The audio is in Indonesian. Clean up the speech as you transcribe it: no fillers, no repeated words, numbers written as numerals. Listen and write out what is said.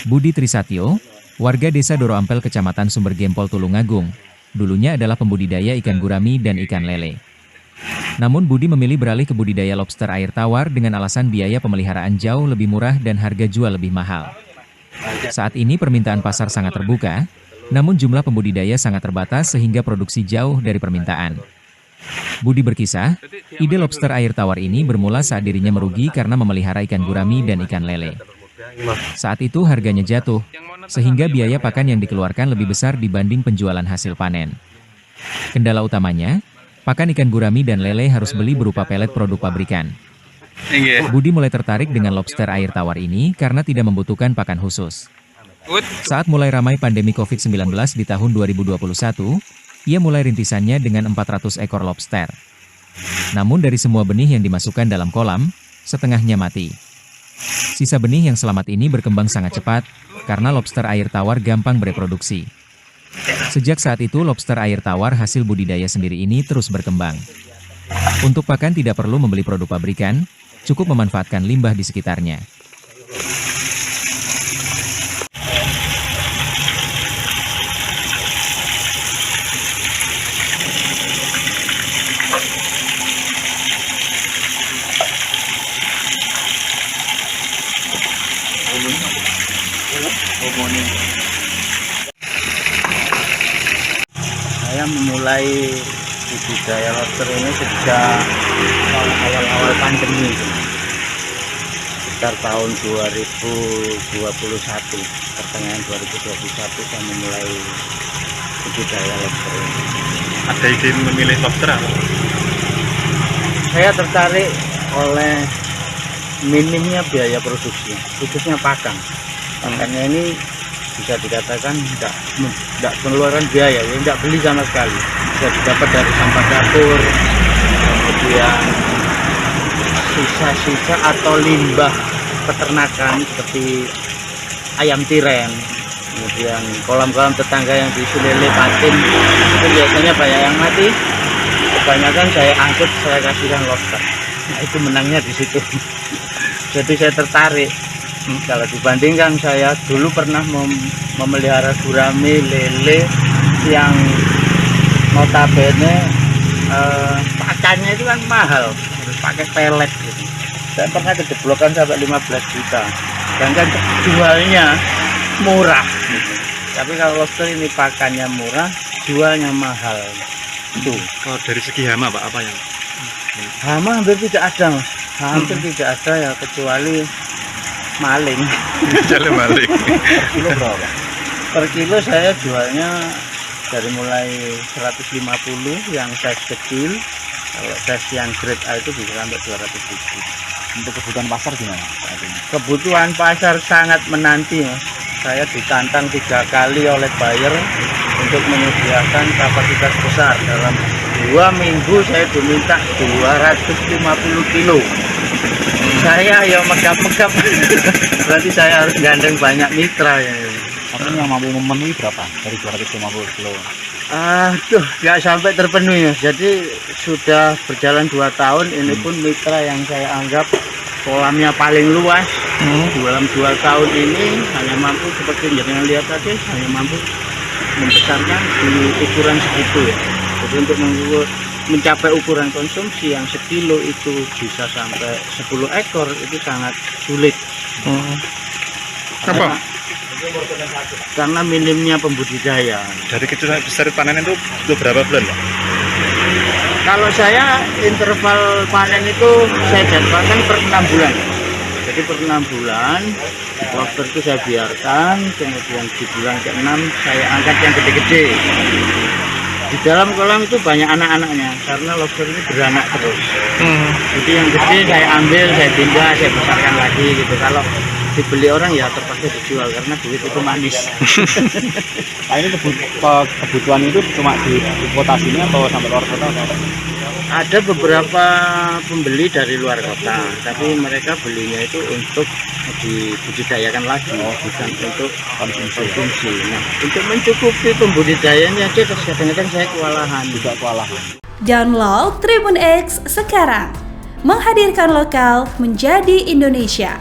Budi Trisatyo, warga desa Doro Ampel Kecamatan Sumber Gempol Tulungagung, dulunya adalah pembudidaya ikan gurami dan ikan lele. Namun Budi memilih beralih ke budidaya lobster air tawar dengan alasan biaya pemeliharaan jauh lebih murah dan harga jual lebih mahal. Saat ini permintaan pasar sangat terbuka, namun jumlah pembudidaya sangat terbatas sehingga produksi jauh dari permintaan. Budi berkisah, ide lobster air tawar ini bermula saat dirinya merugi karena memelihara ikan gurami dan ikan lele. Saat itu harganya jatuh, sehingga biaya pakan yang dikeluarkan lebih besar dibanding penjualan hasil panen. Kendala utamanya, pakan ikan gurami dan lele harus beli berupa pelet produk pabrikan. Budi mulai tertarik dengan lobster air tawar ini karena tidak membutuhkan pakan khusus. Saat mulai ramai pandemi COVID-19 di tahun 2021, ia mulai rintisannya dengan 400 ekor lobster. Namun dari semua benih yang dimasukkan dalam kolam, setengahnya mati. Sisa benih yang selamat ini berkembang sangat cepat, karena lobster air tawar gampang bereproduksi. Sejak saat itu lobster air tawar hasil budidaya sendiri ini terus berkembang. Untuk pakan tidak perlu membeli produk pabrikan, cukup memanfaatkan limbah di sekitarnya. Saya memulai budidaya lobster ini sejak awal pandemi, sekitar tahun 2021, pertengahan 2021 saya memulai budidaya lobster ini. Ada ide memilih lobster apa? Saya tertarik oleh minimnya biaya produksi, khususnya pakan. Pakannya ini bisa dikatakan tidak mengeluarkan biaya, ya tidak beli sama sekali. Bisa didapat dari sampah dapur, kemudian sisa-sisa atau limbah peternakan seperti ayam tiren, kemudian kolam-kolam tetangga yang diisi lele patin, itu biasanya banyak yang mati. Kebanyakan saya angkut, saya kasihkan lobster. Nah, itu menangnya di situ. Jadi saya tertarik. Kalau dibandingkan saya dulu pernah memelihara gurami, lele yang notabene pakannya itu kan mahal, harus pakai pelet gitu. Saya pernah kejeblokan sampai 15 juta, dan kan jualnya murah gitu. Tapi kalau lobster ini pakannya murah, jualnya mahal. Itu. Kalau dari segi hama Pak, apa yang? Hama hampir tidak ada, hampir tidak ada ya, kecuali maling. Jualnya maling. Per kilo berapa? Per kilo saya jualnya dari mulai 150 yang size kecil, kalau size yang grade A itu bisa sampai 200.000. Untuk kebutuhan pasar gimana saat ini? Kebutuhan pasar sangat menanti, Mas. Saya ditantang 3 kali oleh buyer untuk menyediakan kapasitas besar. Dalam 2 minggu saya diminta 250 kilo. Saya ya megap-megap. Berarti saya harus gandeng banyak mitra ya. Tapi yang mampu memenuhi berapa dari 250 kilo? Aduh, nggak sampai terpenuhi ya. Jadi sudah berjalan 2 tahun, ini pun mitra yang saya anggap kolamnya paling luas. Dalam 2 tahun ini hanya mampu, seperti yang lihat tadi, hanya mampu membesarkan di ukuran segitu ya. Jadi untuk mencapai ukuran konsumsi yang sekilo itu bisa sampai 10 ekor itu sangat sulit. Apa? Karena minimnya pembudidaya. Dari kecil sampai besar panen itu berapa bulan Pak? Kalau saya interval panen itu saya jadwalkan per 6 bulan. Jadi per 6 bulan lobster itu saya biarkan, kemudian di bulan ke-6 saya angkat yang gede-gede. Di dalam kolam itu banyak anak-anaknya karena lobster ini beranak terus. Jadi yang gede saya ambil, saya pindah, saya besarkan lagi gitu. Kalau dibeli orang ya terpaksa dijual karena duit itu manis. Nah, ini kebutuhan itu cuma di kota sini atau sampai luar kota? Ada beberapa pembeli dari luar kota, tapi mereka belinya itu untuk dibudidayakan lagi, bukan untuk konsumsi. Nah, untuk mencukupi pembudidayanya aja kadang-kadang saya kewalahan. Download Tribun X sekarang, menghadirkan lokal menjadi Indonesia.